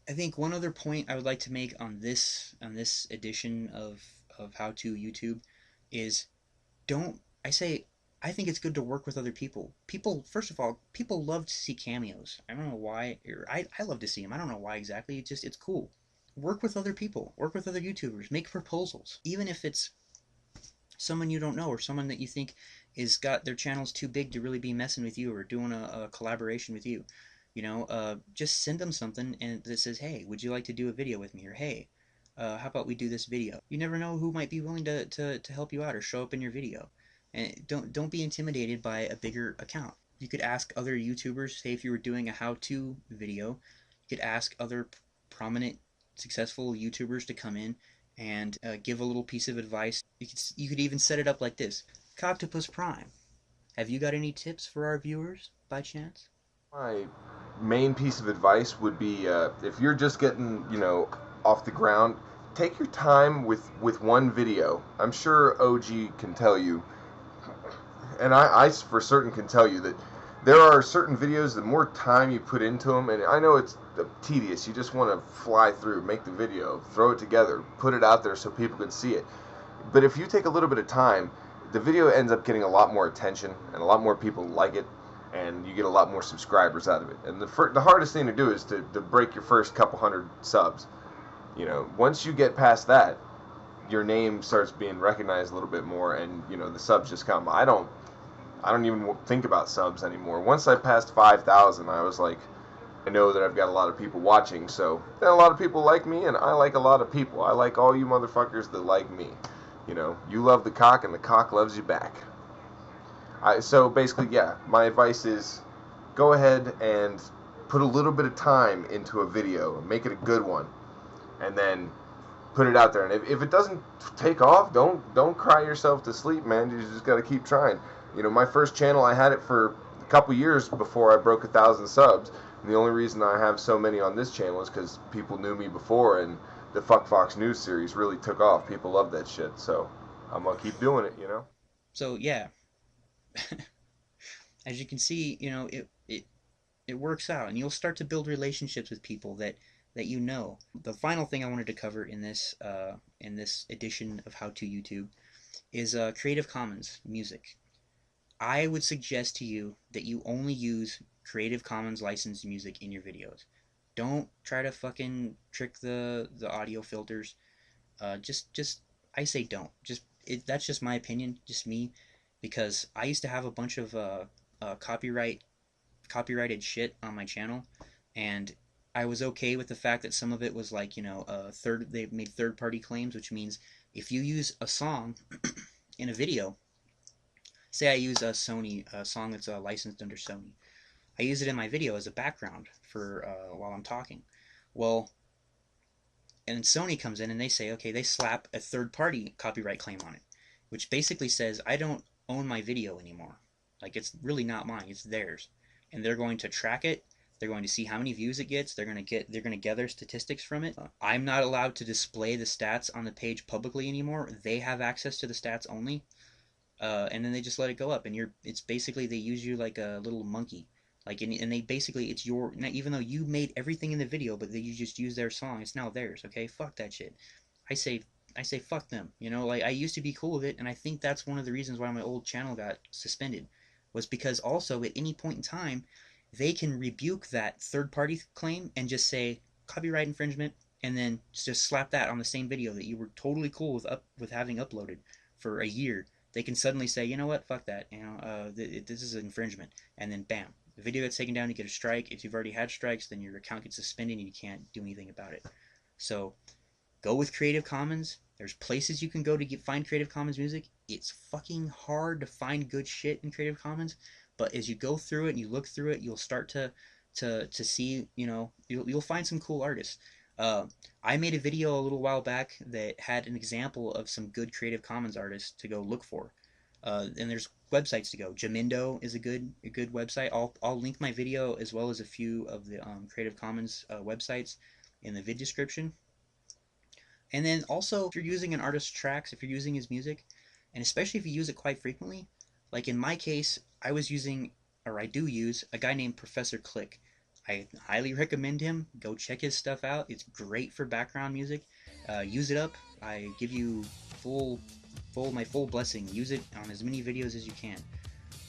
I think one other point I would like to make on this edition of How to YouTube is don't I say I think it's good to work with other people. People, first of all, people love to see cameos. I don't know why. I love to see them. I don't know why exactly. It's cool. Work with other people. Work with other YouTubers. Make proposals. Even if it's someone you don't know or someone that you think is got their channel's too big to really be messing with you or doing a collaboration with you. Just send them something and that says, "Hey, would you like to do a video with me?" Or "Hey, how about we do this video?" You never know who might be willing to help you out or show up in your video. And don't be intimidated by a bigger account. You could ask other YouTubers, say if you were doing a how-to video, you could ask other prominent, successful YouTubers to come in and give a little piece of advice. You could even set it up like this: Coctopus Prime, have you got any tips for our viewers by chance? My main piece of advice would be if you're just getting, off the ground, take your time with one video. I'm sure OG can tell you, and I for certain can tell you that there are certain videos, the more time you put into them, and I know it's tedious, you just want to fly through, make the video, throw it together, put it out there so people can see it. But if you take a little bit of time, the video ends up getting a lot more attention, and a lot more people like it, and you get a lot more subscribers out of it. And the hardest thing to do is to break your first couple hundred subs. Once you get past that, your name starts being recognized a little bit more, and the subs just come. I don't even think about subs anymore. Once I passed 5,000, I was like, I know that I've got a lot of people watching, so then a lot of people like me, and I like a lot of people. I like all you motherfuckers that like me. You love the cock, and the cock loves you back. So basically, yeah, my advice is go ahead and put a little bit of time into a video, make it a good one, and then put it out there. And if it doesn't take off, don't cry yourself to sleep, man. You just got to keep trying. My first channel, I had it for a couple years before I broke 1,000 subs. And the only reason I have so many on this channel is because people knew me before, and the Fuck Fox News series really took off. People love that shit, so I'm gonna keep doing it. So yeah, as you can see, it works out, and you'll start to build relationships with people that you know. The final thing I wanted to cover in this edition of How to YouTube is Creative Commons music. I would suggest to you that you only use Creative Commons licensed music in your videos. Don't try to fucking trick the audio filters. Just I say don't. That's just my opinion, just me, because I used to have a bunch of copyrighted shit on my channel, and I was okay with the fact that some of it was like they made third party claims, which means if you use a song in a video, say I use a song that's licensed under Sony, I use it in my video as a background for while I'm talking. Well, and Sony comes in and they say, okay, they slap a third party copyright claim on it, which basically says I don't own my video anymore. Like, it's really not mine, it's theirs. And they're going to track it. They're going to see how many views it gets. They're going to gather statistics from it. I'm not allowed to display the stats on the page publicly anymore. They have access to the stats only. And then they just let it go up, and it's basically they use you like a little monkey, like, and they basically, it's your, even though you made everything in the video, but you just use their song, it's now theirs. Okay, fuck that shit. I say I say fuck them. Like, I used to be cool with it, and I think that's one of the reasons why my old channel got suspended, was because also at any point in time they can rebuke that third party claim and just say copyright infringement, and then just slap that on the same video that you were totally cool with having uploaded for a year. They can suddenly say, you know what, fuck that, this is an infringement, and then bam, the video gets taken down, you get a strike. If you've already had strikes, then your account gets suspended and you can't do anything about it. So go with Creative Commons. There's places you can go to find Creative Commons music. It's fucking hard to find good shit in Creative Commons, but as you go through it and you look through it, you'll start to see, you'll find some cool artists. Uh, I made a video a little while back that had an example of some good Creative Commons artists to go look for. And there's websites to go. Jamendo is a good website. I'll link my video as well as a few of the Creative Commons websites in the vid description. And then also, if you're using an artist's tracks, if you're using his music, and especially if you use it quite frequently, like in my case, I was using, or I do use, a guy named Professor Click. I highly recommend him. Go check his stuff out. It's great for background music. Use it up. I give you full, my full blessing. Use it on as many videos as you can.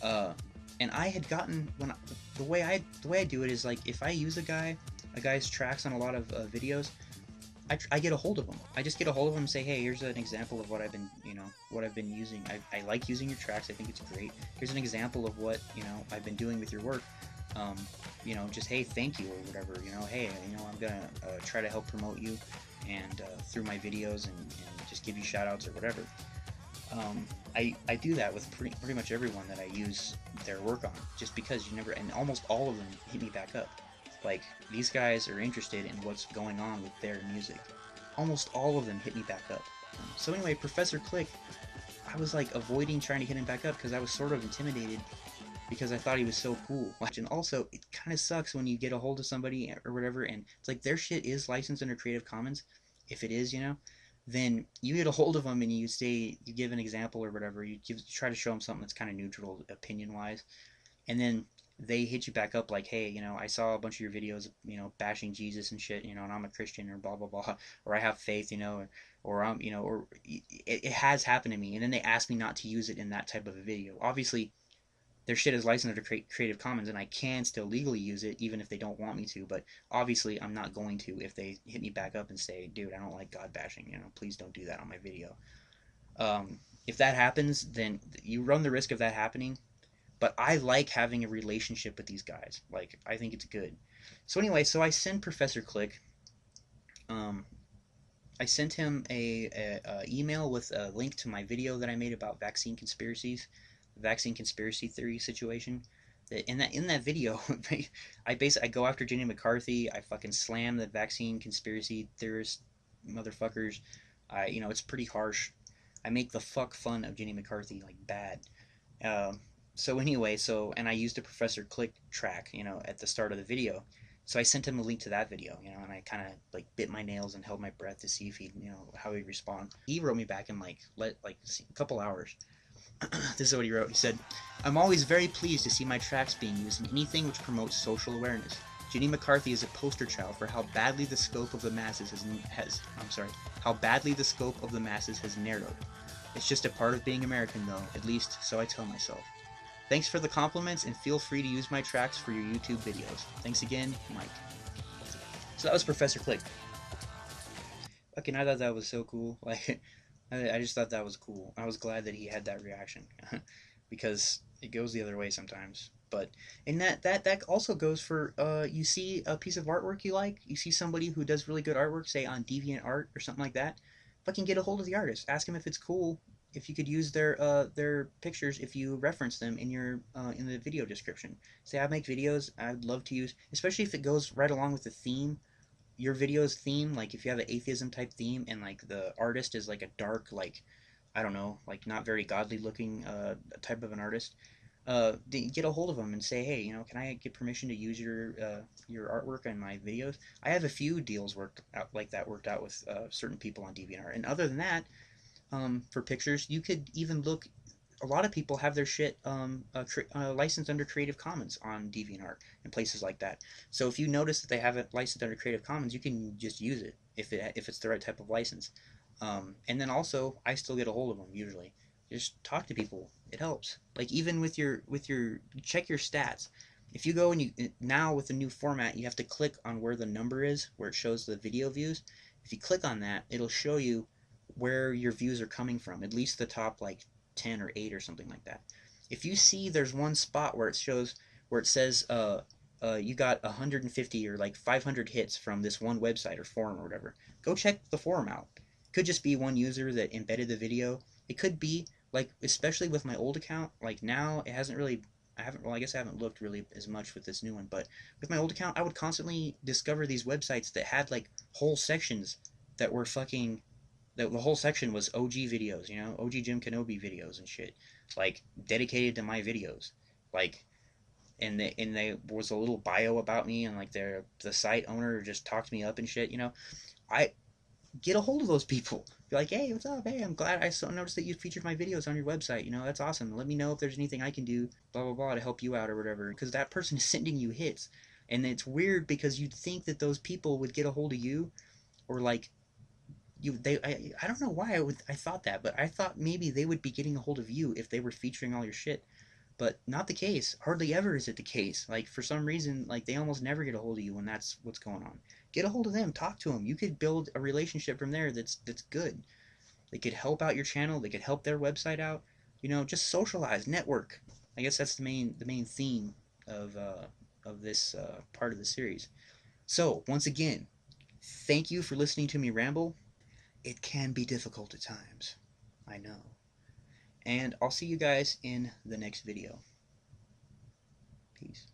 Uh, and I had gotten the way I do it is like if I use a guy's tracks on a lot of videos, I get a hold of them. I just get a hold of them and say, hey, here's an example of what I've been, what I've been using. I like using your tracks. I think it's great. Here's an example of what, I've been doing with your work. Um, just, hey, thank you or whatever, hey, I'm going to try to help promote you and through my videos and just give you shout outs or whatever. I do that with pretty much everyone that I use their work on, just because and almost all of them hit me back up. Like, these guys are interested in what's going on with their music. Almost all of them hit me back up. So anyway, Professor Click, I was like avoiding trying to hit him back up because I was sort of intimidated because I thought he was so cool. And also, it kind of sucks when you get a hold of somebody or whatever, and it's like their shit is licensed under Creative Commons. If it is, then you get a hold of them and you give an example or whatever. You try to show them something that's kind of neutral opinion wise, and then they hit you back up like, hey, I saw a bunch of your videos, bashing Jesus and shit, and I'm a Christian or blah blah blah, or I have faith, or I'm, or it has happened to me, and then they ask me not to use it in that type of a video. Obviously, their shit is licensed under Creative Commons, and I can still legally use it even if they don't want me to. But obviously, I'm not going to if they hit me back up and say, dude, I don't like God bashing, please don't do that on my video. If that happens, then you run the risk of that happening, but I like having a relationship with these guys. Like, I think it's good. So anyway, so I send Professor Click. Um, I sent him a email with a link to my video that I made about vaccine conspiracies, vaccine conspiracy theory situation. In that video, I go after Jenny McCarthy. I fucking slam the vaccine conspiracy theorist motherfuckers. It's pretty harsh. I make the fuck fun of Jenny McCarthy like bad. Um, so anyway, and I used a Professor Click track, at the start of the video. So I sent him a link to that video, and I kind of like bit my nails and held my breath to see if he, how he'd respond. He wrote me back in a couple hours. This is what he wrote. He said, "I'm always very pleased to see my tracks being used in anything which promotes social awareness. Jenny McCarthy is a poster child for how badly the scope of the masses how badly the scope of the masses has narrowed. It's just a part of being American, though, at least so I tell myself. Thanks for the compliments, and feel free to use my tracks for your YouTube videos. Thanks again, Mike." So that was Professor Click. Fucking, I thought that was so cool. Like, I just thought that was cool. I was glad that he had that reaction because it goes the other way sometimes. But and that also goes for you see a piece of artwork you like, you see somebody who does really good artwork, say on DeviantArt or something like that. Fucking get a hold of the artist. Ask him if it's cool. If you could use their pictures, if you reference them in your in the video description. Say, I make videos. I'd love to use, especially if it goes right along with the theme, your video's theme. Like if you have an atheism type theme and like the artist is like a dark, like, I don't know, like not very godly looking type of an artist. Get a hold of them and say, hey, can I get permission to use your artwork in my videos? I have a few deals worked out with certain people on DeviantArt. And other than that, for pictures, you could even look. A lot of people have their shit licensed under Creative Commons on DeviantArt and places like that. So if you notice that they have it licensed under Creative Commons, you can just use it if it's the right type of license. And then also, I still get a hold of them usually. Just talk to people. It helps. Like even with your check your stats. If you go and now with the new format, you have to click on where the number is, where it shows the video views. If you click on that, it'll show you where your views are coming from, at least the top like 10 or 8 or something like that. If you see there's one spot where it says you got 150 or like 500 hits from this one website or forum or whatever, go check the forum out. It could just be one user that embedded the video. It could be like, especially with my old account, like now it hasn't really, I guess I haven't looked really as much with this new one, but with my old account, I would constantly discover these websites that had like whole sections that were fucking, the whole section was OG videos, OG Jim Kenobi videos and shit, like dedicated to my videos, like, and they was a little bio about me, and like the site owner just talked me up and shit, I get a hold of those people. Be like, hey, what's up? Hey, I'm glad I noticed that you featured my videos on your website. That's awesome. Let me know if there's anything I can do, blah blah blah, to help you out or whatever, because that person is sending you hits, And it's weird because you'd think that those people would get a hold of you, or like I don't know why I thought that, but I thought maybe they would be getting a hold of you if they were featuring all your shit. But not the case. Hardly ever is it the case. Like for some reason, like they almost never get a hold of you when that's what's going on. Get a hold of them, talk to them. You could build a relationship from there that's good. They could help out your channel. They could help their website out. Just socialize, network. I guess that's the main theme of this part of the series. So once again, thank you for listening to me ramble. It can be difficult at times, I know. And I'll see you guys in the next video. Peace.